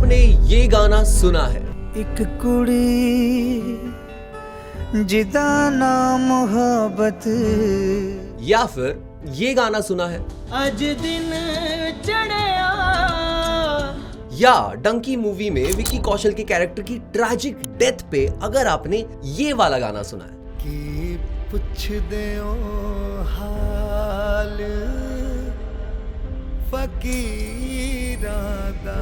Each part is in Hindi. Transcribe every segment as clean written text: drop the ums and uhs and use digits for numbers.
आपने ये गाना सुना है? एक कुड़ी जिदा ना मोहब्बत, या फिर ये गाना सुना है? अज दिन चढ़िया। या डंकी मूवी में विकी कौशल के कैरेक्टर की ट्रैजिक डेथ पे अगर आपने ये वाला गाना सुना है? कि पुछ दे ओ हाल फकीरा दा।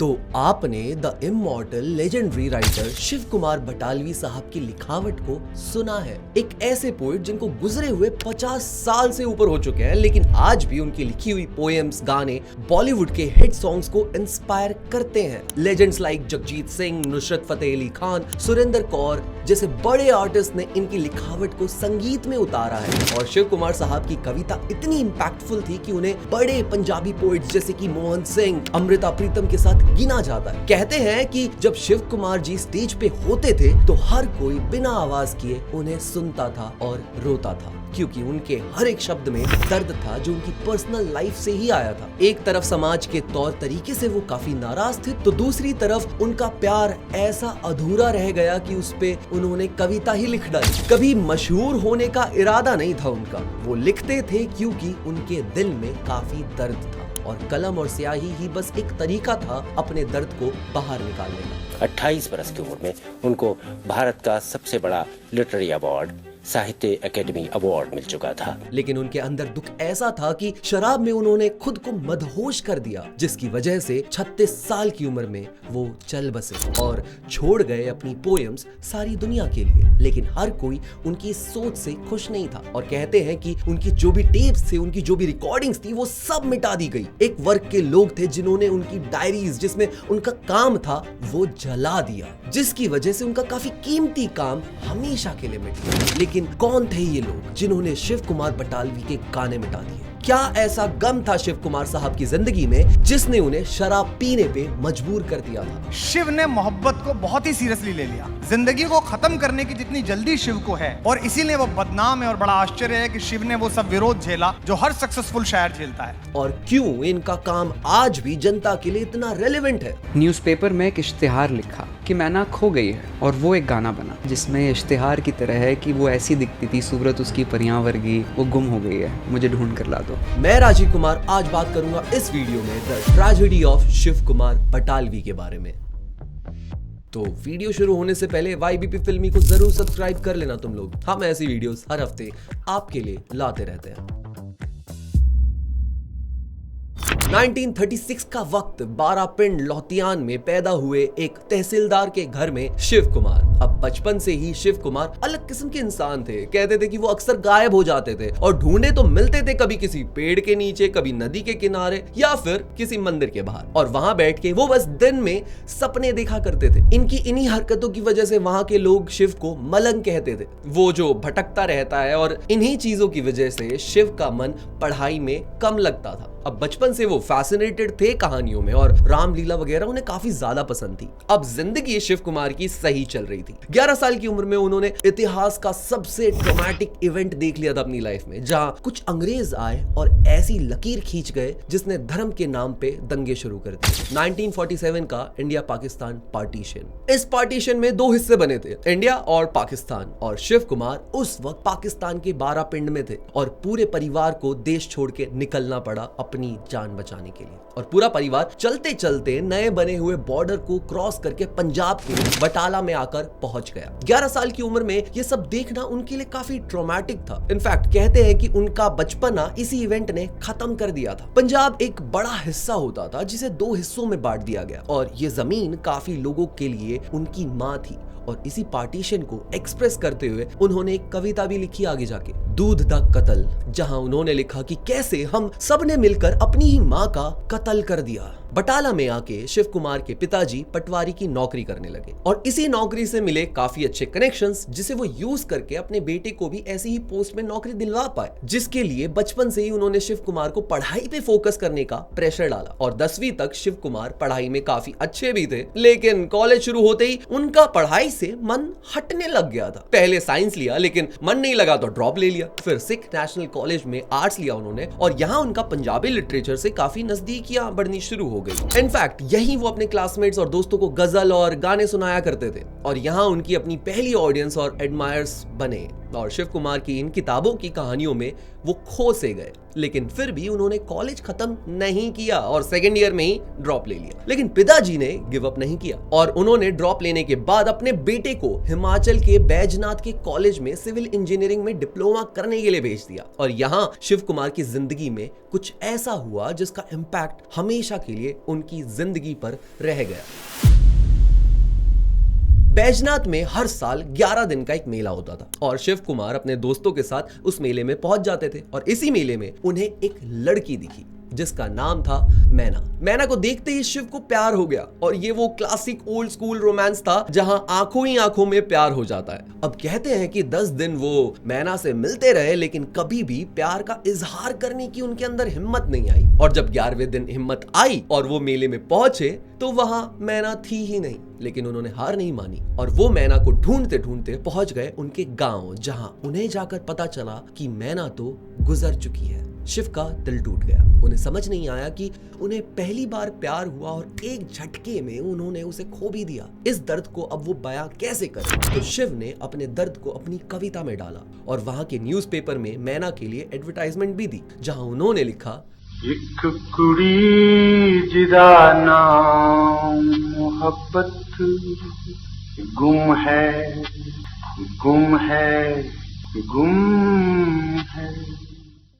तो आपने the immortal legendary writer Shiv Kumar Batalvi साहब की लिखावट को सुना है। एक ऐसे पोइट जिनको गुजरे हुए 50 साल से ऊपर हो चुके हैं, लेकिन आज भी उनकी लिखी हुई पोएम्स, गाने बॉलीवुड के हिट सॉन्ग्स को इंस्पायर करते हैं। लेजेंड्स लाइक जगजीत सिंह, नुसरत फतेह अली खान, सुरेंद्र कौर जैसे बड़े आर्टिस्ट ने इनकी लिखावट को संगीत में उतारा है। और शिव कुमार साहब की कविता इतनी इंपैक्टफुल थी कि उन्हें बड़े पंजाबी पोइट्स जैसे कि मोहन सिंह, अमृता प्रीतम के साथ गिना जाता है। कहते हैं कि जब शिव कुमार जी स्टेज पे होते थे तो हर कोई बिना आवाज किए उन्हें सुनता था और रोता था, क्योंकि उनके हर एक शब्द में दर्द था जो उनकी पर्सनल लाइफ से ही आया था। एक तरफ समाज के तौर तरीके से वो काफी नाराज थे, तो दूसरी तरफ उनका प्यार ऐसा अधूरा रह गया कि उस पे उन्होंने कविता ही लिख डाली। कभी मशहूर होने का इरादा नहीं था उनका, वो लिखते थे क्योंकि उनके दिल में काफी दर्द था और कलम और स्याही ही बस एक तरीका था अपने दर्द को बाहर निकालने का। 28 बरस की उम्र में उनको भारत का सबसे बड़ा लिटरेरी अवार्ड, साहित्य अकेडमी अवार्ड मिल चुका था। लेकिन उनके अंदर दुख ऐसा था कि शराब में उन्होंने खुद को मदहोश कर दिया, जिसकी वजह से 36 साल की उम्र में वो चल बसे और छोड़ गए अपनी पोएम्स सारी दुनिया के लिए। लेकिन हर कोई उनकी सोच से खुश नहीं था और कहते हैं कि उनकी जो भी टेप्स थे, उनकी जो भी रिकॉर्डिंग्स थी, वो सब मिटा दी गई। एक वर्ग के लोग थे जिन्होंने उनकी डायरीज, जिसमें उनका काम था, वो जला दिया, जिसकी वजह से उनका काफी कीमती काम हमेशा के लिए मिट गया। लेकिन कौन थे ये लोग जिन्होंने शिव कुमार बटालवी के गाने मिटा दिए? क्या ऐसा गम था शिव कुमार साहब की जिंदगी में जिसने उन्हें शराब पीने पे मजबूर कर दिया था? शिव ने मोहब्बत को बहुत ही सीरियसली ले लिया। जिंदगी को खत्म करने की जितनी जल्दी शिव को है, और इसीलिए वो बदनाम है। और बड़ा आश्चर्य है कि शिव ने वो सब विरोध झेला जो हर सक्सेसफुल शायर झेलता है। और क्यों इनका काम आज भी जनता के लिए इतना रेलेवेंट है? न्यूज़पेपर में एक इश्तिहार लिखा कि मैना खो गई है, और वो एक गाना बना जिसमें इश्तिहार की तरह है कि वो ऐसी दिखती थी, सूरत उसकी परियां वर्गी, वो गुम हो गई है, मुझे ढूंढ कर ला दो। मैं राजीव कुमार आज बात करूंगा इस वीडियो में the tragedy of Shiv Kumar Batalvi के बारे में। तो वीडियो शुरू होने से पहले YBP फिल्मी को जरूर सब्सक्राइब कर लेना तुम लोग। हम ऐसी वीडियोस हर हफ्ते आपके लिए लाते रहते हैं। 1936 का वक्त बारापिंड लौतियान में पैदा हुए एक तहसीलदार के घर में शिव कुमार। अब बचपन से ही शिव कुमार अलग किस्म के इंसान थे। कहते थे कि वो अक्सर गायब हो जाते थे और ढूंढे तो मिलते थे, कभी किसी पेड़ के नीचे, कभी नदी के किनारे या फिर किसी मंदिर के बाहर। और वहां बैठ के वो बस दिन में सपने देखा करते थे। इनकी इन्हीं हरकतों की वजह से वहां के लोग शिव को मलंग कहते थे, वो जो भटकता रहता है। और इन्हीं चीजों की वजह से शिव का मन पढ़ाई में कम लगता था। अब बचपन से वो फैसिनेटेड थे कहानियों में और रामलीला वगैरह उन्हें काफी ज्यादा पसंद थी। अब जिंदगी शिव कुमार की सही चल रही थी। 11 साल की उम्र में उन्होंने इतिहास का सबसे ट्रॉमेटिक इवेंट देख लिया था अपनी लाइफ में, जहां कुछ अंग्रेज आए और ऐसी लकीर खींच गए जिसने धर्म के नाम पे दंगे शुरू कर दिए। 1947 का इंडिया पाकिस्तान पार्टीशन। इस पार्टीशन में दो हिस्से बने थे, इंडिया और पाकिस्तान। और शिव कुमार उस वक्त पाकिस्तान के बारापिंड में थे और पूरे परिवार को देश छोड़ के निकलना पड़ा अपनी जान बचाने के लिए। और पूरा परिवार चलते चलते नए बने हुए बॉर्डर को क्रॉस करके पंजाब के बटाला में आकर पहुंच गया। 11 साल की उम्र में ये सब देखना उनके लिए काफी ट्रॉमेटिक था। इनफैक्ट कहते हैं कि उनका बचपना इसी इवेंट ने खत्म कर दिया था। पंजाब एक बड़ा हिस्सा होता था जिसे 2 हिस्सों में बांट दिया गया और ये जमीन काफी लोगों के लिए उनकी माँ थी। और इसी पार्टीशन को एक्सप्रेस करते हुए उन्होंने एक कविता भी लिखी आगे जाके, दूध दा कत्ल, जहां उन्होंने लिखा कि कैसे हम सब ने मिलकर अपनी ही माँ का कत्ल कर दिया। बटाला में आके शिव कुमार के पिताजी पटवारी की नौकरी करने लगे और इसी नौकरी से मिले काफी अच्छे कनेक्शंस, जिसे वो यूज करके अपने बेटे को भी ऐसी ही पोस्ट में नौकरी दिलवा पाए, जिसके लिए बचपन से ही उन्होंने शिव कुमार को पढ़ाई पे फोकस करने का प्रेशर डाला। और 10वीं तक शिव कुमार पढ़ाई में काफी अच्छे भी थे, लेकिन कॉलेज शुरू होते ही उनका पढ़ाई से मन हटने लग गया था। पहले साइंस लिया, लेकिन मन नहीं लगा तो ड्रॉप ले लिया। फिर सिख नेशनल कॉलेज में आर्ट्स लिया उन्होंने और यहाँ उनका पंजाबी लिटरेचर से काफी नजदीकियां बढ़नी शुरू हो गई। इनफैक्ट यही वो अपने क्लासमेट्स और दोस्तों को गजल और गाने सुनाया करते थे और यहाँ उनकी अपनी पहली ऑडियंस और एडमायर्स बने और शिव कुमार की इन किताबों की कहानियों में वो खो से गए। लेकिन फिर भी उन्होंने कॉलेज खत्म नहीं किया और सेकेंड ईयर में ही ड्रॉप ले लिया। लेकिन पिताजी ने गिव अप नहीं किया और उन्होंने ड्रॉप लेने के बाद अपने बेटे को हिमाचल के बैजनाथ के कॉलेज में सिविल इंजीनियरिंग में डिप्लोमा करने के लिए भेज दिया। और यहाँ शिव कुमार की जिंदगी में कुछ ऐसा हुआ जिसका इम्पैक्ट हमेशा के लिए उनकी जिंदगी पर रह गया। बैजनाथ में हर साल 11 दिन का एक मेला होता था और शिव कुमार अपने दोस्तों के साथ उस मेले में पहुंच जाते थे और इसी मेले में उन्हें एक लड़की दिखी जिसका नाम था मैना। मैना को देखते ही शिव को प्यार हो गया और ये वो क्लासिक ओल्ड स्कूल रोमांस था जहां आंखों ही आंखों में प्यार हो जाता है। अब कहते हैं कि 10 दिन वो मैना से मिलते रहे, लेकिन कभी भी प्यार का इजहार करने की उनके अंदर हिम्मत नहीं आई। और जब 11वें दिन हिम्मत आई और वो मेले में पहुंचे तो वहां मैना थी ही नहीं, लेकिन उन्होंने हार नहीं मानी और वो मैना को ढूंढते ढूंढते पहुंच गए उनके गांव, जहां उन्हें जाकर पता चला कि मैना तो गुजर चुकी है। शिव का दिल टूट गया। उन्हें समझ नहीं आया कि उन्हें पहली बार प्यार हुआ और एक झटके में उन्होंने उसे खो भी दिया। इस दर्द को अब वो बयां कैसे करें? तो शिव ने अपने दर्द को अपनी कविता में डाला और वहां के न्यूज़पेपर में मैना के लिए एडवर्टाइजमेंट भी दी, जहां उन्होंने लिखा, एक कुड़ी जिदा नाम मोहब्बत गुम है, गुम है, गुम है।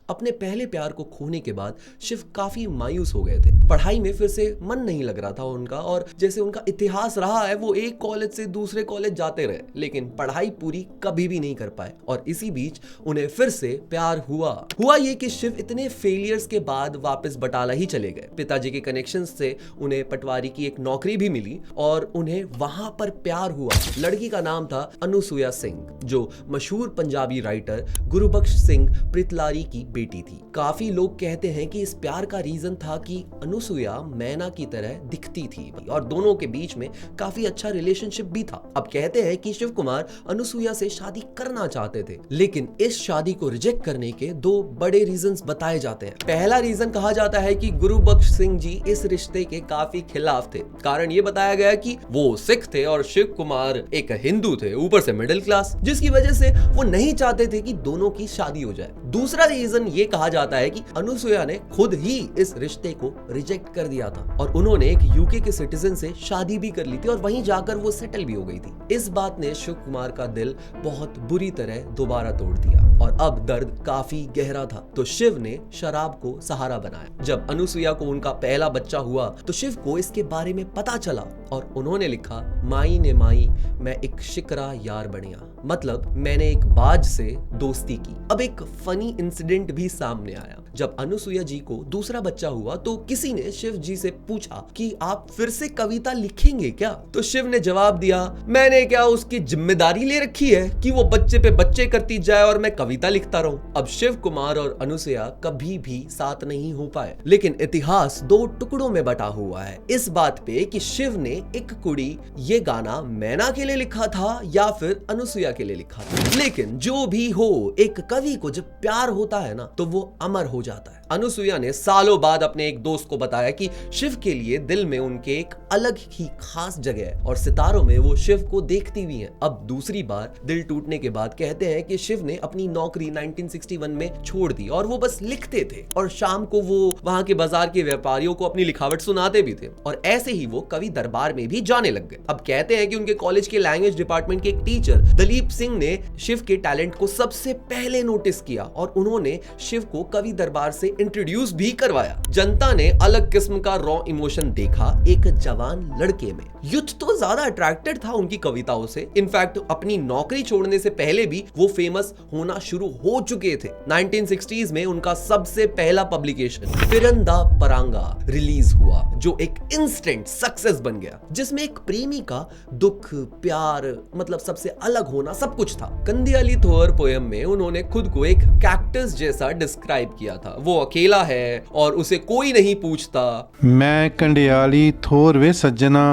अपने पहले प्यार को खोने के बाद शिव काफी मायूस हो गए थे। पढ़ाई में फिर से मन नहीं लग रहा था उनका और जैसे उनका इतिहास रहा है, वो एक कॉलेज से दूसरे कॉलेज जाते रहे, लेकिन पढ़ाई पूरी कभी भी नहीं कर पाए। और इसी बीच उन्हें फिर से प्यार हुआ ये कि शिव इतने फेलियर्स के बाद वापस बटाला ही चले गए। पिताजी के कनेक्शन से उन्हें पटवारी की एक नौकरी भी मिली और उन्हें वहां पर प्यार हुआ। लड़की का नाम था अनुसुया सिंह, जो मशहूर पंजाबी राइटर गुरुबख्श सिंह प्रितलारी की बेटी थी। काफी लोग कहते हैं कि इस प्यार का रीजन था कि अनुसुया मैना की तरह दिखती थी और दोनों के बीच में काफी अच्छा रिलेशनशिप भी था। अब कहते हैं कि शिव कुमार अनुसुया से शादी करना चाहते थे, लेकिन इस शादी को रिजेक्ट करने के 2 बड़े रीजंस बताए जाते हैं। पहला रीजन कहा जाता है कि गुरुबख्श सिंह जी इस रिश्ते के काफी खिलाफ थे। कारण ये बताया गया कि वो सिख थे और शिव कुमार एक हिंदू थे, ऊपर से मिडिल क्लास, जिसकी वजह से वो नहीं चाहते थे कि दोनों की शादी हो जाए। दूसरा रीजन ये कहा जाता है कि अनुसुया ने खुद ही इस रिश्ते को रिजेक्ट कर दिया था और उन्होंने एक यूके के सिटीजन से शादी भी कर ली थी और वहीं जाकर वो सेटल भी हो गई थी। इस बात ने शिव कुमार का दिल बहुत बुरी तरह दोबारा तोड़ दिया और अब दर्द काफी गहरा था, तो शिव ने शराब को सहारा बनाया। जब अनुसुया को उनका पहला बच्चा हुआ तो शिव को इसके बारे में पता चला और उन्होंने लिखा, माई ने माई मैं एक शिकरा यार बनिया, मतलब मैंने एक बाज से दोस्ती की। अब एक फनी इंसिडेंट भी सामने आया। जब अनुसुया जी को दूसरा बच्चा हुआ तो किसी ने शिव जी से पूछा कि आप फिर से कविता लिखेंगे क्या? तो शिव ने जवाब दिया, मैंने क्या उसकी जिम्मेदारी ले रखी है कि वो बच्चे पे बच्चे करती जाए और मैं कविता लिखता रहूं। अब शिव कुमार और अनुसुया कभी भी साथ नहीं हो पाए, लेकिन इतिहास 2 टुकड़ों में बटा हुआ है इस बात पे कि शिव ने एक कुड़ी ये गाना मैना के लिए लिखा था या फिर अनुसुया के लिए लिखा था। लेकिन जो भी हो, एक कवि को जब प्यार होता है ना तो वो अमर हो जाता है। अनुसुया ने सालों बाद अपने एक दोस्त को बताया कि शिव के लिए दिल में उनके एक अलग ही खास जगह है और सितारों में वो शिव को देखती भी हैं। अब दूसरी बार दिल टूटने के बाद कहते हैं कि शिव ने अपनी नौकरी 1961 में छोड़ दी और वो बस लिखते थे और शाम को वो वहां के बाजार के व्यापारियों को अपनी लिखावट सुनाते भी थे और ऐसे ही वो कवि दरबार में भी जाने लग गए। अब कहते हैं कि उनके कॉलेज के लैंग्वेज डिपार्टमेंट के एक टीचर दलीप सिंह ने शिव के टैलेंट को सबसे पहले नोटिस किया और उन्होंने शिव को कवि दरबार से इंट्रोड्यूस भी करवाया। जनता ने अलग किस्म का रॉ इमोशन देखा एक जवान लड़के में। यूथ तो ज्यादा अट्रैक्टेड था उनकी कविताओं से। इनफैक्ट अपनी नौकरी छोड़ने से पहले भी वो फेमस होना शुरू हो चुके थे। 1960s में उनका सबसे पहला पब्लिकेशन फिरंदा परांगा रिलीज हुआ, जो एक इंस्टेंट सक्सेस बन गया, जिसमें एक प्रेमी का दुख, प्यार, मतलब सबसे अलग होना सब कुछ था। कंदियाली थोर पोयम में उन्होंने खुद को एक कैक्टस जैसा डिस्क्राइब किया था। वो अकेला है और उसे कोई नहीं पूछता। मैं कंडियाली थोर वे सज्जना,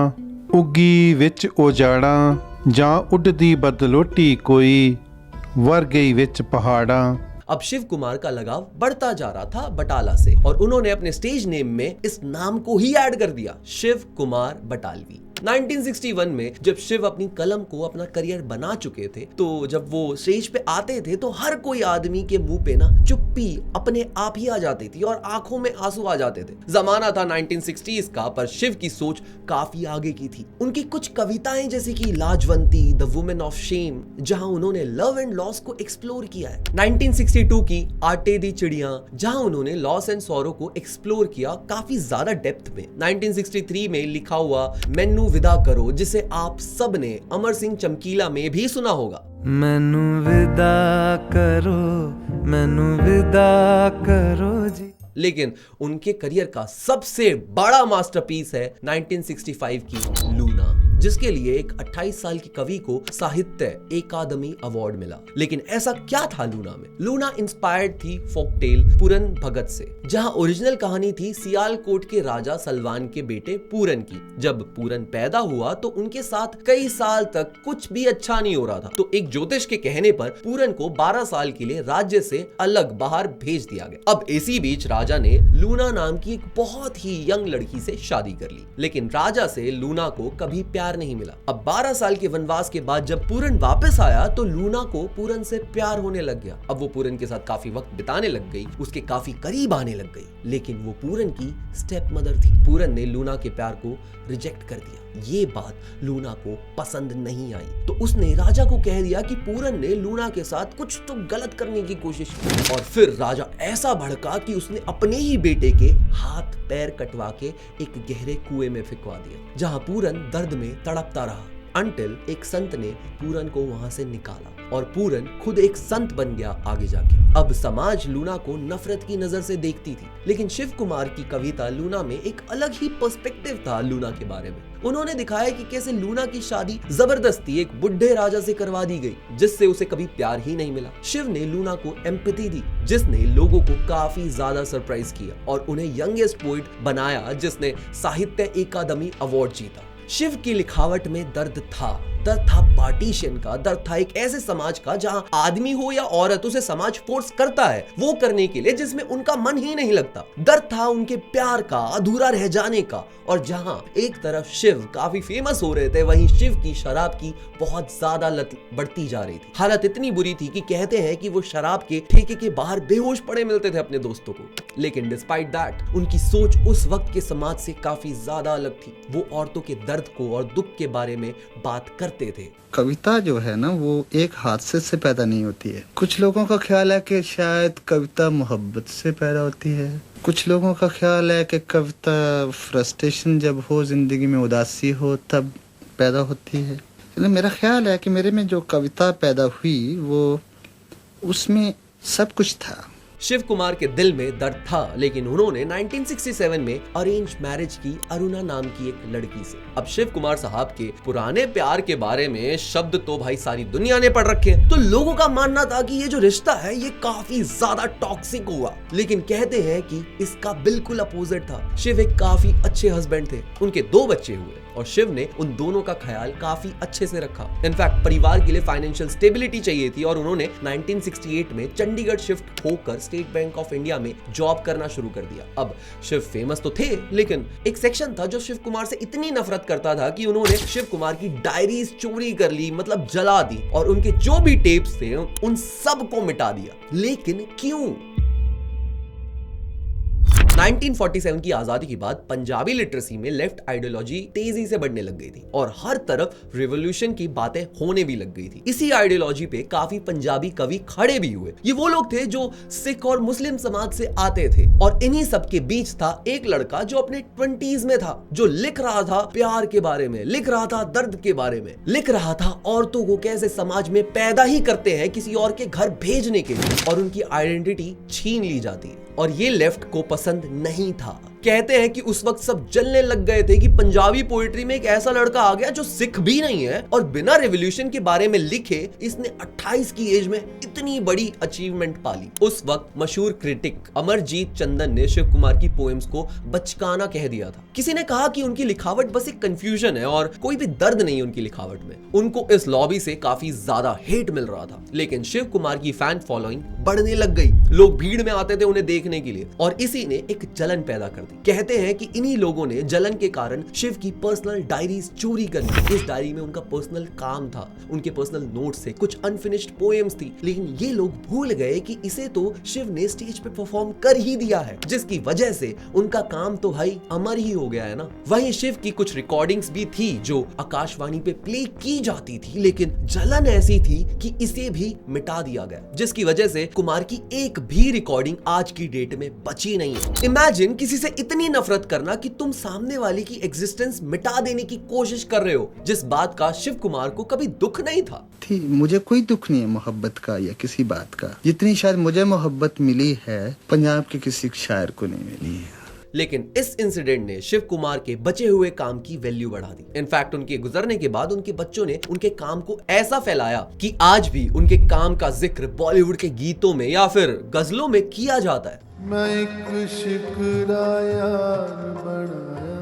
उगी विच उजाड़ा, ਜਾਂ ਉੱਡਦੀ ਬਦਲੋਟੀ ਕੋਈ ਵਰ ਗਈ ਵਿੱਚ पहाड़ा। अब शिव कुमार का लगाव बढ़ता जा रहा था बटाला से, और उन्होंने अपने स्टेज नेम में इस नाम को ही ऐड कर दिया, शिव कुमार बटालवी। 1961 में जब शिव अपनी कलम को अपना करियर बना चुके थे, तो जब वो स्टेज पे आते थे तो हर कोई आदमी के मुंह पे ना चुप्पी अपने आप ही आ जाती थी और आंखों में आंसू आ जाते थे। जमाना था 1960s का, पर शिव की सोच काफी आगे की थी। उनकी कुछ कविताएं जैसे कि लाजवंती, द वुमेन ऑफ शेम, जहां उन्होंने लव एंड लॉस को एक्सप्लोर किया है। 1962 की आटे दी चिड़िया, जहां उन्होंने लॉस एंड सॉरो को एक्सप्लोर किया काफी ज्यादा डेप्थ में। 1963 में लिखा हुआ मैनू विदा करो, जिसे आप सब ने अमर सिंह चमकीला में भी सुना होगा। मैनू विदा करो, मैनू विदा करो जी। लेकिन उनके करियर का सबसे बड़ा मास्टरपीस है 1965 की लूना, जिसके लिए एक 28 साल की कवि को साहित्य अकादमी अवार्ड मिला। लेकिन ऐसा क्या था लूना में? लूना इंस्पायर्ड थी फोकटेल पूरन भगत से, जहां ओरिजिनल कहानी थी सियालकोट के राजा सलवान के बेटे पूरन की। जब पूरन पैदा हुआ तो उनके साथ कई साल तक कुछ भी अच्छा नहीं हो रहा था, तो एक ज्योतिष के कहने पर पूरन को 12 साल के लिए राज्य से अलग बाहर भेज दिया गया। अब इसी बीच राजा ने लूना नाम की एक बहुत ही यंग लड़की से शादी कर ली, लेकिन राजा से लूना को कभी प्यार नहीं मिला। अब 12 साल के वनवास के बाद जब पूरन वापस आया तो लूना को पूरन से प्यार होने लग गया। अब वो पूरन के साथ काफी वक्त बिताने लग गई, उसके काफी करीब आने लग गई, लेकिन वो पूरन की स्टेप मदर थी। पूरन ने लूना के प्यार को रिजेक्ट कर दिया। ये बात लूना को पसंद नहीं आई, तो उसने राजा को कह दिया कि पूरन ने लूना के साथ कुछ तो गलत करने की कोशिश की। और फिर राजा ऐसा भड़का कि उसने अपने ही बेटे के हाथ पैर कटवा के एक गहरे कुएं में फिकवा दिया, जहां पूरन दर्द में तड़पता रहा, अंटिल एक संत ने पूरन को वहां से निकाला और पूरन खुद एक संत बन गया आगे जाके। अब समाज लूना को नफरत की नजर से देखती थी, लेकिन शिव कुमार की कविता लूना में एक अलग ही पर्सपेक्टिव था लूना के बारे में। उन्होंने दिखाया कि कैसे लूना की शादी जबरदस्ती एक बुढ़े राजा से करवा दी गई, जिससे उसे कभी प्यार ही नहीं मिला। शिव ने लूना को एम्पैथी दी, जिसने लोगों को काफी ज्यादा सरप्राइज किया और उन्हें यंगेस्ट पोइट बनाया, जिसने साहित्य अकादमी अवार्ड जीता। शिव की लिखावट में दर्द था पार्टीशन का, दर्द था एक ऐसे समाज का जहां आदमी हो या औरत, उसे समाज फोर्स करता है वो करने के लिए जिसमें उनका मन ही नहीं लगता। दर्द था उनके प्यार का अधूरा रह जाने का, और जहां एक तरफ शिव काफी फेमस हो रहे थे, वहीं शिव की शराब की बहुत ज्यादा लत बढ़ती जा रही थी। हालत इतनी बुरी थी कि कहते हैं कि वो शराब के ठेके के बाहर बेहोश पड़े मिलते थे अपने दोस्तों को। लेकिन डिस्पाइट दैट उनकी सोच उस वक्त के समाज से काफी ज्यादा अलग थी। वो औरतों के दर्द को और दुख के बारे में बात करते थे। कविता जो है ना, वो एक हादसे से पैदा नहीं होती है। कुछ लोगों का ख्याल है कि शायद कविता मोहब्बत से पैदा होती है, कुछ लोगों का ख्याल है कि कविता फ्रस्ट्रेशन जब हो, जिंदगी में उदासी हो, तब पैदा होती है। लेकिन मेरा ख्याल है कि मेरे में जो कविता पैदा हुई वो उसमें सब कुछ था। शिव कुमार के दिल में दर्द था, लेकिन उन्होंने 1967 में अरेंज मैरिज की अरुणा नाम की एक लड़की से। अब शिव कुमार साहब के पुराने प्यार के बारे में शब्द तो भाई सारी दुनिया ने पढ़ रखे हैं, तो लोगों का मानना था कि ये जो रिश्ता है ये काफी ज्यादा टॉक्सिक हुआ। लेकिन कहते हैं कि इसका बिल्कुल अपोजिट था। शिव एक काफी अच्छे हस्बैंड थे, उनके 2 बच्चे हुए और शिव ने उन दोनों का ख्याल काफी अच्छे से रखा। इनफैक्ट परिवार के लिए फाइनेंशियल स्टेबिलिटी चाहिए थी और उन्होंने 1968 में चंडीगढ़ शिफ्ट होकर स्टेट बैंक ऑफ इंडिया में जॉब करना शुरू कर दिया। अब शिव फेमस तो थे, लेकिन एक सेक्शन था जो शिव कुमार से इतनी नफरत करता था कि उन्होंने शिव कुमार की डायरीज चोरी कर ली, मतलब जला दी, और उनके जो भी टेप्स थे उन सब को मिटा दिया। लेकिन क्यों? 1947 की आजादी के बाद पंजाबी लिटरेसी में लेफ्ट आइडियोलॉजी तेजी से बढ़ने लग गई थी और हर तरफ रिवॉल्यूशन की बातें होने भी लग गई थी। इसी आइडियोलॉजी पे काफी पंजाबी कवि खड़े भी हुए। ये वो लोग थे जो सिख और मुस्लिम समाज से आते थे और इन्हीं सब के बीच था एक लड़का जो अपने 20s में था, जो लिख रहा था प्यार के बारे में, लिख रहा था दर्द के बारे में, लिख रहा था औरतों को कैसे समाज में पैदा ही करते हैं किसी और के घर भेजने के लिए और उनकी आइडेंटिटी छीन ली जाती है। और ये लेफ्ट को पसंद नहीं था। कहते हैं कि उस वक्त सब जलने लग गए थे कि पंजाबी पोएट्री में एक ऐसा लड़का आ गया जो सिख भी नहीं है और बिना रिवॉल्यूशन के बारे में लिखे इसने 28 की एज में इतनी बड़ी अचीवमेंट पाली। उस वक्त मशहूर क्रिटिक अमरजीत चंदन ने शिव कुमार की पोएम्स को बचकाना कह दिया था। किसी ने कहा कि उनकी लिखावट बस एक कंफ्यूजन है और कोई भी दर्द नहीं उनकी लिखावट में। उनको इस लॉबी से काफी ज्यादा हेट मिल रहा था, लेकिन शिव कुमार की फैन फॉलोइंग बढ़ने लग गई। लोग भीड़ में आते थे उन्हें देखने के लिए और इसी ने एक जलन पैदा कर दी। कहते हैं कि इन्हीं लोगों ने जलन के कारण शिव की पर्सनल डायरीज चोरी कर ली। इस डायरी में उनका पर्सनल काम था, उनके पर्सनल नोट्स थे, कुछ अनफिनिश्ड पोएम्स थी, लेकिन ये लोग भूल गए कि इसे तो शिव ने स्टेज पे परफॉर्म कर ही दिया है, जिसकी वजह से उनका काम तो भाई अमर ही हो गया है ना। वहीं शिव की कुछ रिकॉर्डिंग्स भी थी जो आकाशवाणी पे प्ले की जाती थी, लेकिन जलन ऐसी थी कि इसे भी मिटा दिया गया, जिसकी वजह से कुमार की एक भी रिकॉर्डिंग आज की डेट में बची नहीं है। इमेजिन किसी से इतनी नफरत करना कि तुम सामने वाले की एग्जिस्टेंस मिटा देने की कोशिश कर रहे हो, जिस बात का शिव कुमार को कभी दुख नहीं था। मुझे कोई दुख नहीं है मोहब्बत का या किसी बात का, जितनी शायद मुझे मोहब्बत मिली है पंजाब के किसी शायर को नहीं मिली है। लेकिन इस इंसिडेंट ने शिव कुमार के बचे हुए काम की वैल्यू बढ़ा दी। इनफैक्ट उनके गुजरने के बाद उनके बच्चों ने उनके काम को ऐसा फैलाया कि आज भी उनके काम का जिक्र बॉलीवुड के गीतों में या फिर गजलों में किया जाता है। मैं एक शिकरा यार बनाया,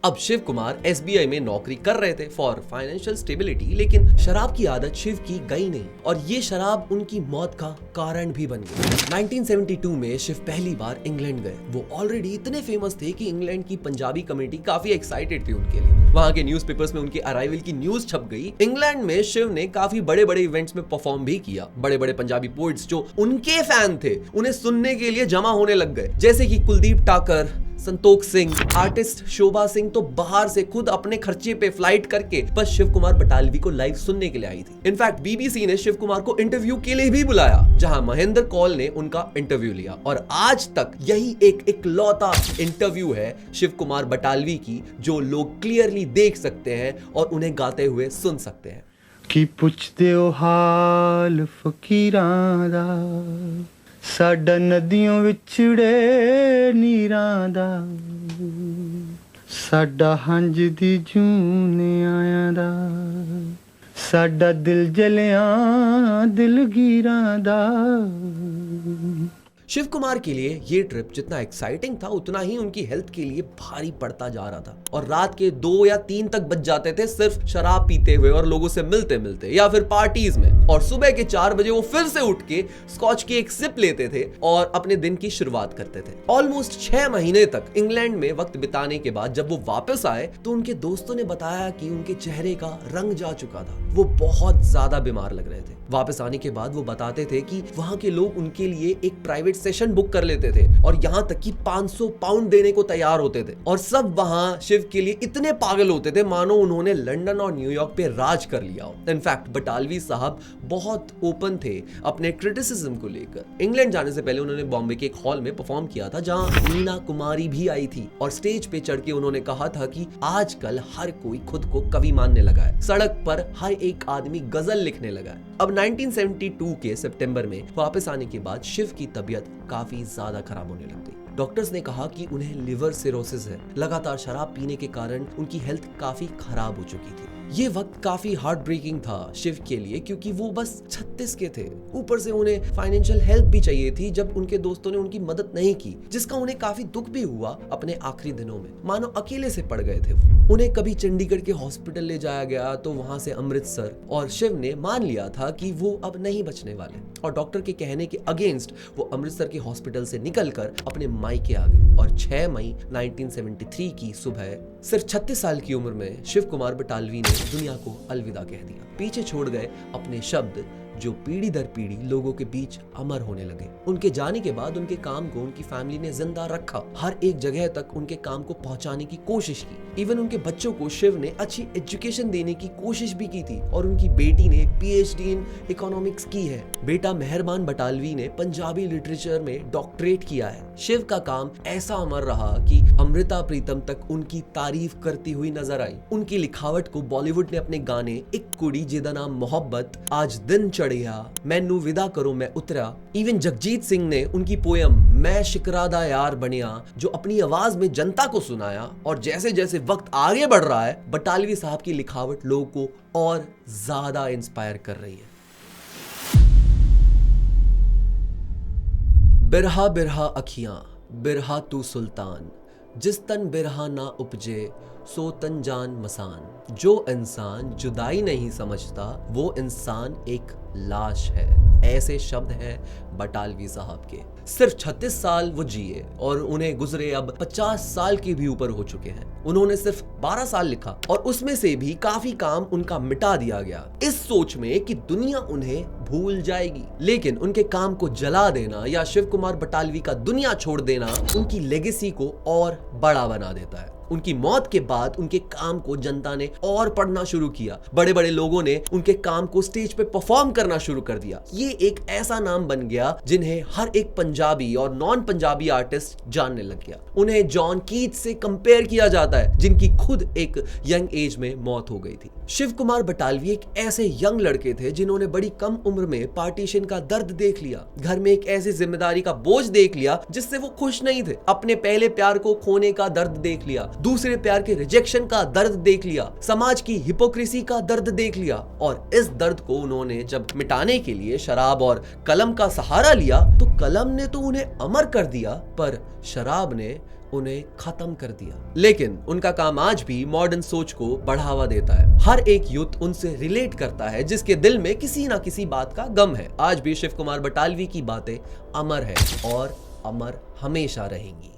अब शिव कुमार SBI में नौकरी कर रहे थे फॉर फाइनेंशियल स्टेबिलिटी, लेकिन शराब की आदत शिव की गई नहीं और ये शराब उनकी मौत का कारण भी बन गई। 1972 में शिव पहली बार इंग्लैंड गए। वो ऑलरेडी इतने फेमस थे कि इंग्लैंड की पंजाबी कम्युनिटी काफी एक्साइटेड थी उनके लिए। वहां के न्यूज़पेपर्स में उनके अराइवल की न्यूज छप गई। इंग्लैंड में शिव ने काफी बड़े बड़े इवेंट्स में परफॉर्म भी किया। बड़े बड़े पंजाबी पोइट्स जो उनके फैन थे उन्हें सुनने के लिए जमा होने लग गए, जैसे कि कुलदीप टाकर, संतोख सिंह, आर्टिस्ट शोभा सिंह तो बाहर से खुद अपने खर्चे पे फ्लाइट करके बस शिव कुमार बटालवी को लाइव सुनने के लिए आई थी। इनफैक्ट BBC ने शिव कुमार को इंटरव्यू के लिए भी बुलाया, जहां महेंद्र कौल ने उनका इंटरव्यू लिया और आज तक यही एक इकलौता इंटरव्यू है शिव कुमार बटालवी की जो लोग क्लियरली देख सकते हैं और उन्हें गाते हुए सुन सकते हैं। कि पुछदे हो हाल फकीरां दा, साडा नदियों विछड़े नीरां दा, साडा हंज दी जूने आया दा, साडा दिल जलियां दिलगीरां दा। शिव कुमार के लिए ये ट्रिप जितना एक्साइटिंग था उतना ही उनकी हेल्थ के लिए भारी पड़ता जा रहा था और रात के 2 या 3 तक बज जाते थे सिर्फ शराब पीते हुए और लोगों से मिलते मिलते या फिर पार्टीज में। और सुबह के 4 बजे वो फिर से उठ के स्कॉच की एक सिप लेते थे और अपने दिन की शुरुआत करते थे। ऑलमोस्ट 6 महीने तक इंग्लैंड में वक्त बिताने के बाद जब वो वापस आए तो उनके दोस्तों ने बताया कि उनके चेहरे का रंग जा चुका था, वो बहुत ज्यादा बीमार लग रहे थे। वापस आने के बाद वो बताते थे कि वहां के लोग उनके लिए एक प्राइवेट सेशन बुक कर लेते थे और यहां तक कि 500 पाउंड देने को तैयार होते थे और सब वहां शिव के लिए इतने पागल होते थे मानो उन्होंने लंदन और न्यूयॉर्क पे राज कर लिया हो। इनफैक्ट बटालवी साहब बहुत ओपन थे अपने क्रिटिसिज्म को लेकर। इंग्लैंड जाने से पहले उन्होंने बॉम्बे के एक हॉल में परफॉर्म किया था जहां मीना कुमारी भी आई थी और स्टेज पे चढ़ के उन्होंने कहा था कि आजकल हर कोई खुद को कवि मानने लगा है, सड़क पर हर एक आदमी गजल लिखने लगा है। अब 1972 के सितंबर में वापस आने के बाद शिव की तबीयत काफी ज्यादा खराब होने लग गई। डॉक्टर्स ने कहा कि उन्हें लिवर सिरोसिस है। लगातार शराब पीने के कारण उनकी हेल्थ काफी खराब हो चुकी थी। ये वक्त काफी हार्ट ब्रेकिंग था शिव के लिए क्योंकि वो बस 36 के थे, ऊपर से उन्हें फाइनेंशियल हेल्प भी चाहिए थी जब उनके दोस्तों ने उनकी मदद नहीं की, जिसका उन्हें काफी दुख भी हुआ अपने आखिरी दिनों में। मानो अकेले से पड़ गए थे। उन्हें कभी चंडीगढ़ के हॉस्पिटल ले जाया गया तो वहां से अमृतसर, और शिव ने मान लिया था कि वो अब नहीं बचने वाले और डॉक्टर के कहने के अगेंस्ट वो अमृतसर के हॉस्पिटल से निकलकर अपने मायके आ गए और 6 मई 1973 की सुबह सिर्फ 36 साल की उम्र में शिव कुमार बटालवी ने दुनिया को अलविदा कह दिया। पीछे छोड़ गए अपने शब्द, जो पीढ़ी दर पीढ़ी लोगों के बीच अमर होने लगे। उनके जाने के बाद उनके काम को उनकी फैमिली ने जिंदा रखा, हर एक जगह तक उनके काम को पहुंचाने की कोशिश की। इवन उनके बच्चों को शिव ने अच्छी एजुकेशन देने की कोशिश भी की थी और उनकी बेटी ने PhD इन इकोनॉमिक्स की है। बेटा मेहरबान बटालवी ने पंजाबी लिटरेचर में डॉक्टरेट किया है। शिव का काम ऐसा अमर रहा कि अमृता प्रीतम तक उनकी तारीफ करती हुई नजर आई। उनकी लिखावट को बॉलीवुड ने अपने गाने एक कुड़ी जिदा नाम मोहब्बत, आज दिन चढ़िया, मैनू विदा करो मैं उतरा, इवन जगजीत सिंह ने उनकी पोयम मैं शिकरादा यार बनिया जो अपनी आवाज में जनता को सुनाया। और जैसे जैसे वक्त आगे बढ़ रहा है, बटालवी साहब की लिखावट लोगों को और ज्यादा इंस्पायर कर रही है। बिरहा बिरहा अखियां, बिरहा तू सुल्तान, जिस तन बिरहा ना उपजे सो तन जान मसान। जो इंसान जुदाई नहीं समझता वो इंसान एक लाश है। ऐसे शब्द हैं बटालवी साहब के। सिर्फ 36 साल वो जिए और उन्हें गुजरे अब 50 साल के भी ऊपर हो चुके हैं। उन्होंने सिर्फ 12 साल लिखा और उसमें से भी काफी काम उनका मिटा दिया गया, इस सोच में कि दुनिया उन्हें भूल जाएगी। लेकिन उनके काम को जला देना या शिव कुमार बटालवी का दुनिया छोड़ देना उनकी लेगेसी को और बड़ा बना देता है। उनकी मौत के बाद उनके काम को जनता ने और पढ़ना शुरू किया। बड़े बड़े लोगों ने उनके काम को स्टेज पे परफॉर्म करना शुरू कर दिया। ये एक ऐसा नाम बन गया जिन्हें हर एक पंजाबी और नॉन पंजाबी आर्टिस्ट जानने लग गया। उन्हें जॉन कीट्स से कंपेयर किया जाता है, जिनकी खुद एक यंग एज में मौत हो गई थी। शिव कुमार बटालवी एक ऐसे यंग लड़के थे जिन्होंने बड़ी कम उम्र में पार्टीशन का दर्द देख लिया, घर में एक ऐसी जिम्मेदारी का बोझ देख लिया जिससे वो खुश नहीं थे, अपने पहले प्यार को खोने का दर्द देख लिया, दूसरे प्यार के रिजेक्शन का दर्द देख लिया, समाज की हिपोक्रेसी का दर्द देख लिया। और इस दर्द को उन्होंने जब मिटाने के लिए शराब और कलम का सहारा लिया तो कलम ने तो उन्हें अमर कर दिया, पर शराब ने उन्हें खत्म कर दिया। लेकिन उनका काम आज भी मॉडर्न सोच को बढ़ावा देता है। हर एक यूथ उनसे रिलेट करता है जिसके दिल में किसी ना किसी बात का गम है। आज भी शिव कुमार बटालवी की बातें अमर है और अमर हमेशा रहेंगी।